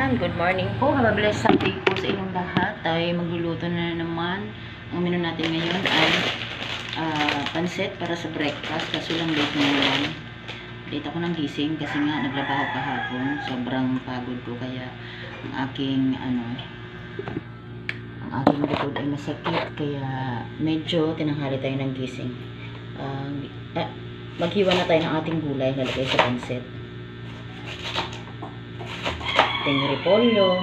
Ayan, good morning po. Have a blessed Sunday po sa inyong lahat. Tayo magluluto na naman. Ang menu natin ngayon ay pansit para sa breakfast. Kaso lang late na naman. Late ako ng gising kasi nga naglaba ako kahapon. Sobrang pagod ko kaya ang aking likod ay masakit. Kaya medyo tinanghali tayo ng gising. Maghiwa na tayo ng ating gulay. Lalagay sa pansit. Ating repolyo.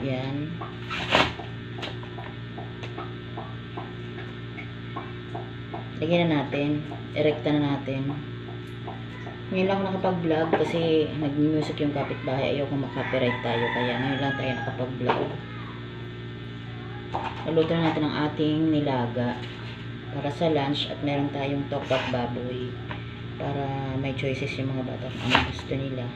Yan. Lagyan na natin. Erekta na natin. Ngayon lang ako nakapag-vlog kasi nag-music yung kapitbahay. Ayaw kung makapiright tayo. Kaya ngayon lang tayo nakapag-vlog. Naluto na natin ang ating nilaga para sa lunch at meron tayong tokbak baboy para may choices yung mga bata kung ano gusto nila.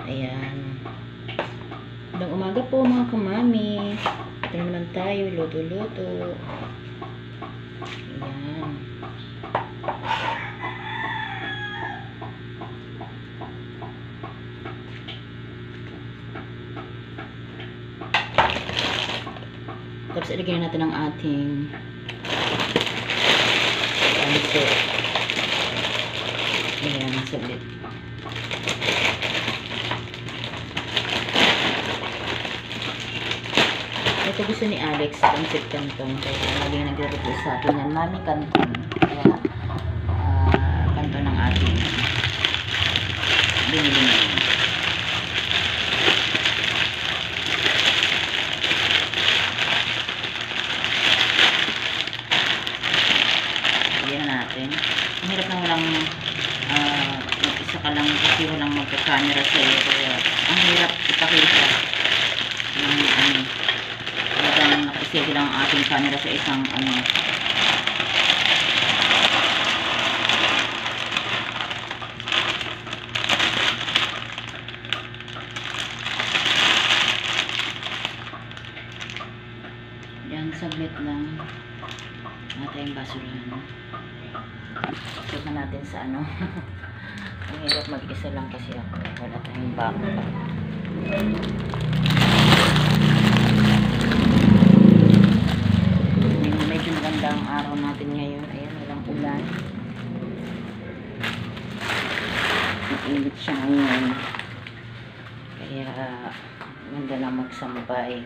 Ayan. Magandang umaga po mga kamami. Ito naman tayo, luto-luto. Ayan. Tapos ilagyan natin ang ating pansit. Ayan, sabit. Ito gusto ni Alex, pansit canton. Kaya lagi nagre-request sa akin yan, Mami canton. Kaya canton ang ating binili na yun. Ang hirap na walang mag-isa ka lang kasi walang magka-camera sa iyo kaya ang hirap ipakita yung talagang nakasave lang ang ating camera sa isang yan, saglit lang natin yung basurahan. Check na natin sa ang hirap mag-isa lang kasi ako. Wala tayong backpack. Medyo maganda ang araw natin ngayon. Ayan, walang ulan. Mainit siya ngayon. Kaya maganda lang magsambay.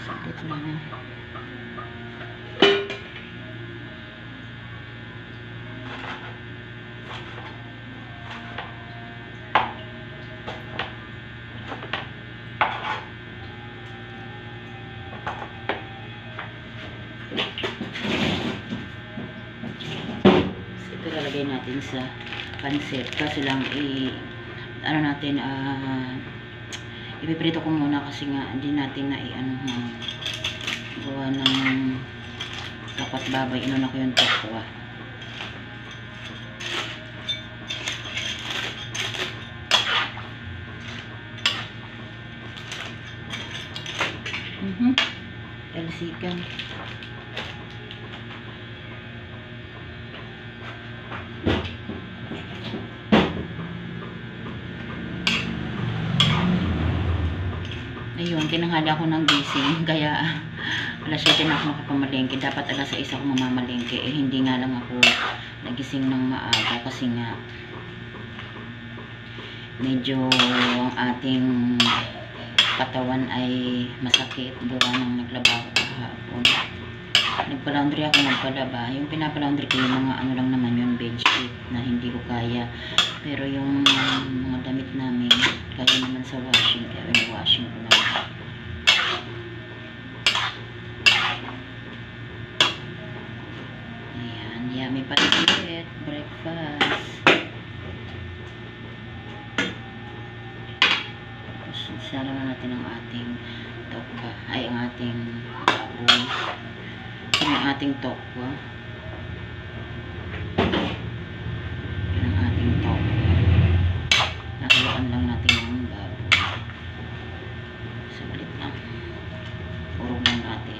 Sakit lang. Ito lalagay natin sa pansit kasi lang ipiprito ko muna kasi nga hindi natin na gawa ng dapat babay. Inuna ko yung tokwa. Talsikan. Ayun, tinanghali ako ng gising kaya alas 7 na ako makapamalengke. Dapat alas 6 ako mamamalengke. Hindi nga lang ako nagising ng maaga kasi nga medyo ang ating katawan ay masakit. Gawa ng naglaba ako kahapon. Nagpa-laundry ako, nagpalaba. Yung pinapa-laundry ko yung mga lang naman yung bedsheet na hindi ko kaya. Pero yung mga damit namin kaya naman sa washing. Kaya washing ko naman. Ayan, yummy pansit. Breakfast. Sana na natin ang ating tokwa. Ay, ang ating baboy. Ang ating tokwa. Yan ang ating tokwa. Nakulaan lang natin ang baboy. Sabalit lang. Urog lang natin.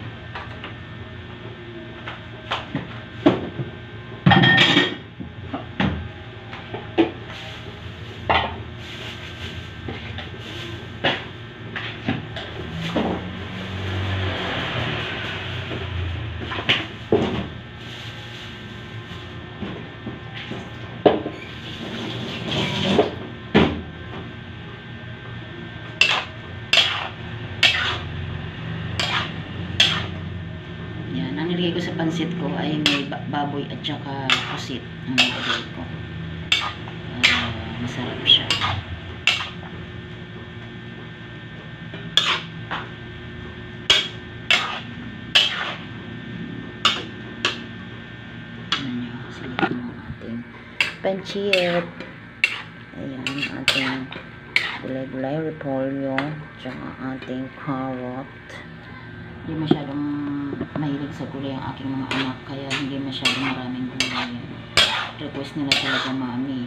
nilagay ko sa pansit ko ay may baboy at saka pusit ang nilagay ko. Masarap siya. Silipin mo ating pancit. Ayan, ating gulay-gulay, repolyo, tsaka ating carrot. Hindi masyadong mahilig sa gulay ang aking mga anak, kaya hindi masyadong maraming gulay. Request nila talaga, mami.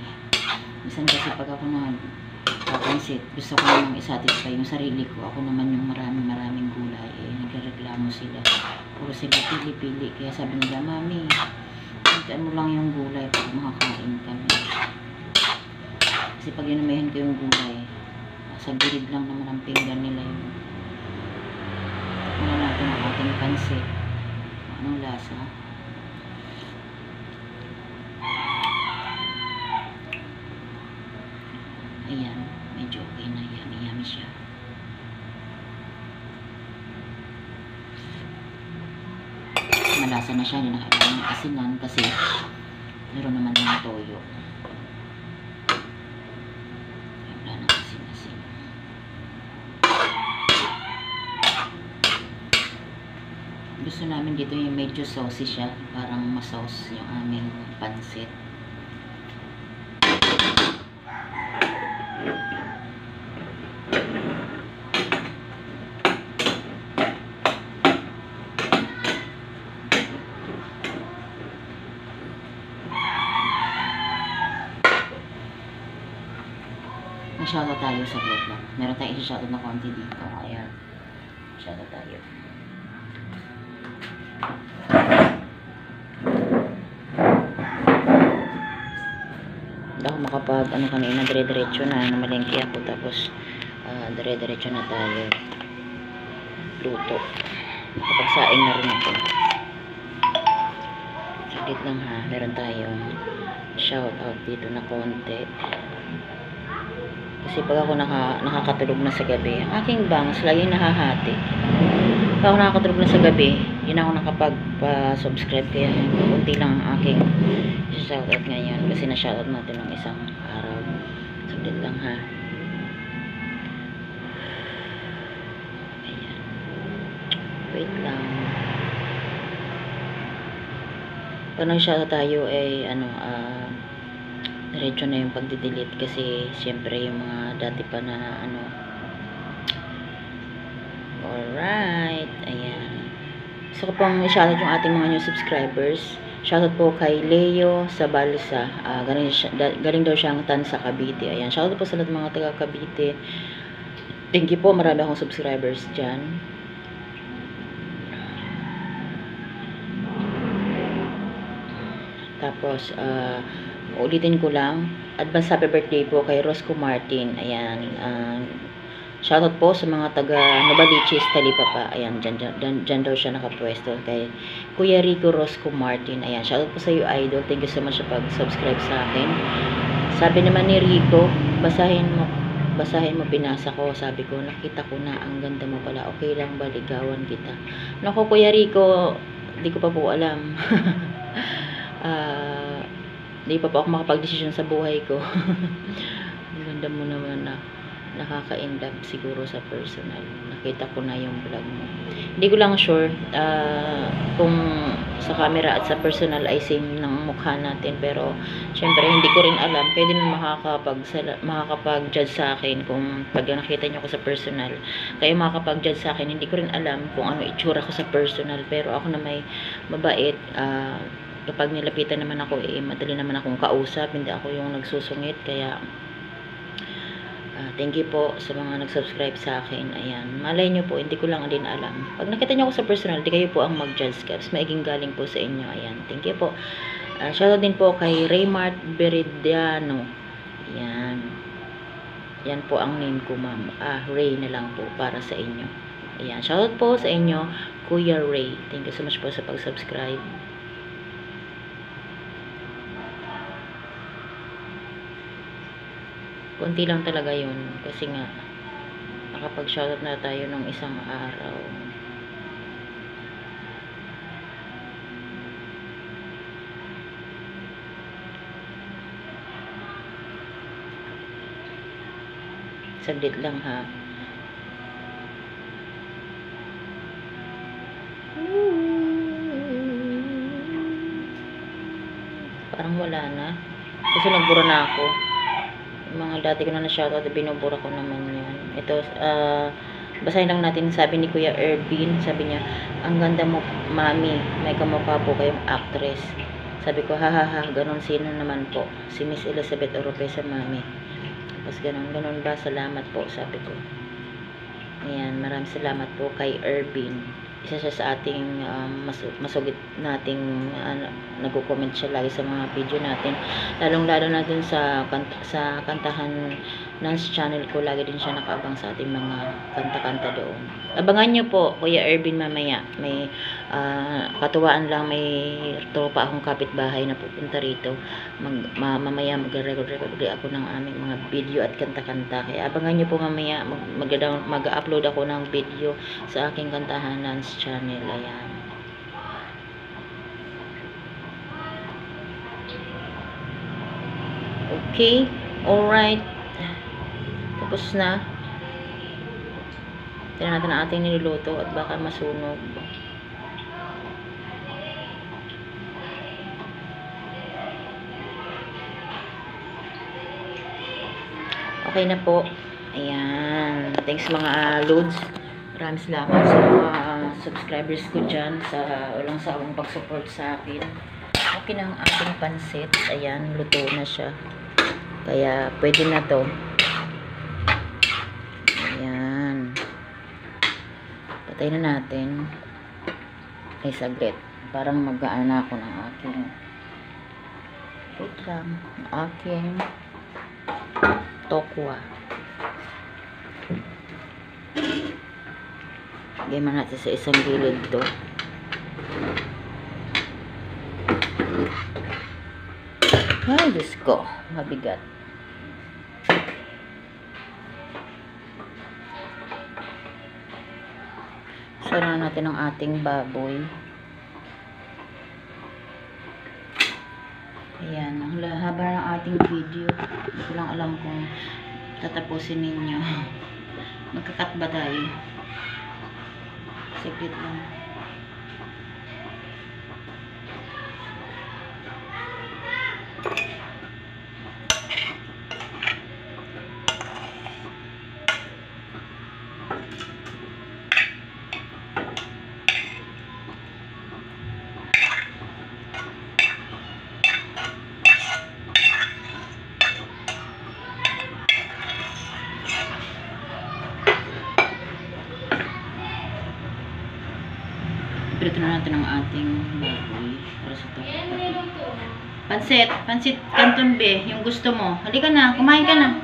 Minsan kasi pag ako nagpapansit, gusto ko namang isatisfy yung sarili ko. Ako naman yung maraming gulay. Nagreklamo sila. Puro sila pili-pili. Kaya sabi nila, mami, hintaan mo lang yung gulay pag makakain kami. Kasi pag inumihin ko yung gulay, sa gilid lang naman ang pinggan nila yun. Ano natin ang ating pansit. Anong lasa? Ayan, medyo okay na. Yummy siya. Malasa na siya, hindi na kailangan ng asinan kasi meron naman ng toyo. Wala nang asin-asin. Gusto namin dito yung medyo saucy siya, parang masauce yung aming pansit. Shoutout tayo sa vlog lang. Meron tayong isa-shoutout na konti dito. Kaya, shoutout tayo. Hindi ako makapag, kanina, dire-diretso na. Namalengke ako. Tapos, dire-diretso na tayo. Luto. Kapagsaing na rin ako. Saglit lang ha. Meron tayong shoutout dito na konti. Kasi pag ako nakakatulog na sa gabi, ang aking bangs lagi nahahati. Pag ako nakakatulog na sa gabi, yun ako nakapag-subscribe. Kaya kunti lang ang aking shoutout ngayon. Kasi na-shoutout natin ng isang araw. Saglit lang ha. Ayan. Wait lang. Pag nag-shoutout tayo ay diretso na yung pagdidelete kasi siyempre yung mga dati pa na alright, ayan. So pang shoutout yung ating mga new subscribers. Shoutout po kay Leo Sabalsa, galing daw siyang Tansa, Cavite. Ayan, shoutout po sa lahat ng mga taga Cavite. Thank you po, marami akong subscribers dyan. Tapos ulitin ko lang, advance happy birthday po kay Rosco Martin. Ayan, shoutout po sa mga taga Novaliches, Talipapa. Ayan, dyan daw siya nakapwesto kay Kuya Rico Rosco Martin. Ayan, shoutout po sa iyo, idol. Thank you so much sa pag-subscribe sa akin. Sabi naman ni Rico, basahin mo, binasa ko. Sabi ko, nakita ko na, ang ganda mo pala. Okay lang ba, ligawan kita? Naku, Kuya Rico, hindi ko pa po alam. Hindi pa po ako makapag-desisyon sa buhay ko. Ang ganda mo naman na nakaka-in-love siguro sa personal. Nakita ko na yung vlog mo. Hindi ko lang sure kung sa camera at sa personal ay same ng mukha natin. Pero, syempre, hindi ko rin alam. Pwede na makakapag-judge sa akin kung pag nakita nyo ko sa personal. Kayo makakapag-judge sa akin. Hindi ko rin alam kung ano itsura ko sa personal. Pero ako na may mabait, kapag nilapitan naman ako, madali naman akong kausap, hindi ako yung nagsusungit. Kaya thank you po sa mga nag-subscribe sa akin. Ayan, malay nyo po, hindi ko lang din alam. Pag nakita nyo ako sa personal, di kayo po ang mag-judge. Kasi maiging galing po sa inyo. Ayan, thank you po. Shoutout din po kay Raymart Beridiano. Ayan, yan po ang name ko, ma'am. Ray na lang po para sa inyo. Ayan, shoutout po sa inyo, Kuya Ray. Thank you so much po sa pag-subscribe. Konti lang talaga yun kasi nga nakapag-shoutout na tayo ng isang araw. Saglit lang ha. Parang wala na. Kasi nagbura na ako. Yung mga dati ko na shoutout, binubura ko naman yan. Ito, basahin lang natin, sabi ni Kuya Ervin, sabi niya, ang ganda mo, mami, may kamukha po kayong actress. Sabi ko, hahaha, ganun, sino naman po? Si Miss Elizabeth Oropesa, mami. Tapos ganun ba? Salamat po, sabi ko. Ayan, maraming salamat po kay Ervin. Isa siya sa ating masugid nating nagko-comment siya lagi sa mga video natin. Lalong-lalo na dun sa kantahan ng channel ko, lagi din siya nakaabang sa ating mga kanta-kanta doon. Abangan nyo po, Kuya Ervin, mamaya. May katuwaan lang, may tropa akong kapitbahay na pupunta rito. Mamaya mag-record ako ng aming mga video at kanta-kanta. Kaya abangan nyo po mamaya, mag-upload ako ng video sa aking kantahan ng channel. Ayan. Okay, alright. Tapos na. Tignan natin ang ating niluluto at baka masunog. Okay na po. Ayan. Thanks mga loads. Maraming salamat sa mga subscribers ko dyan sa walang sawang pag-support sa akin. Okay na ang ating pansit. Ayan, luto na siya. Kaya pwede na to. Ayan. Patay na natin. Ay, saglit. Parang mag-aan na ako ng aking wait lang. Aking tokwa. Lagay man natin sa isang gilid to. Ay, Diyos ko. Mabigat. Sara natin ang ating baboy. Ayan. Ang haba ng ating video. Hindi ko lang alam kung tatapusin ninyo. Magkakat ba tayo? Saglit lang. Prito na natin ang ating baboy para sa toko. Pansit canton be, yung gusto mo. Halika na, kumain ka na.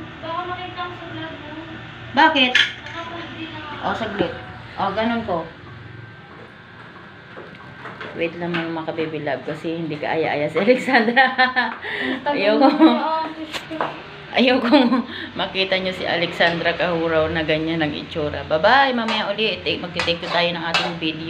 Bakit? O, saglit. O, ganun ko. Wait lang mga ka-baby love kasi hindi ka aya-aya si Alexandra. Ayoko makita nyo si Alexandra Kahuraw na ganyan ang itsura. Bye-bye, mamaya ulit. Magtitake tayo ng ating video.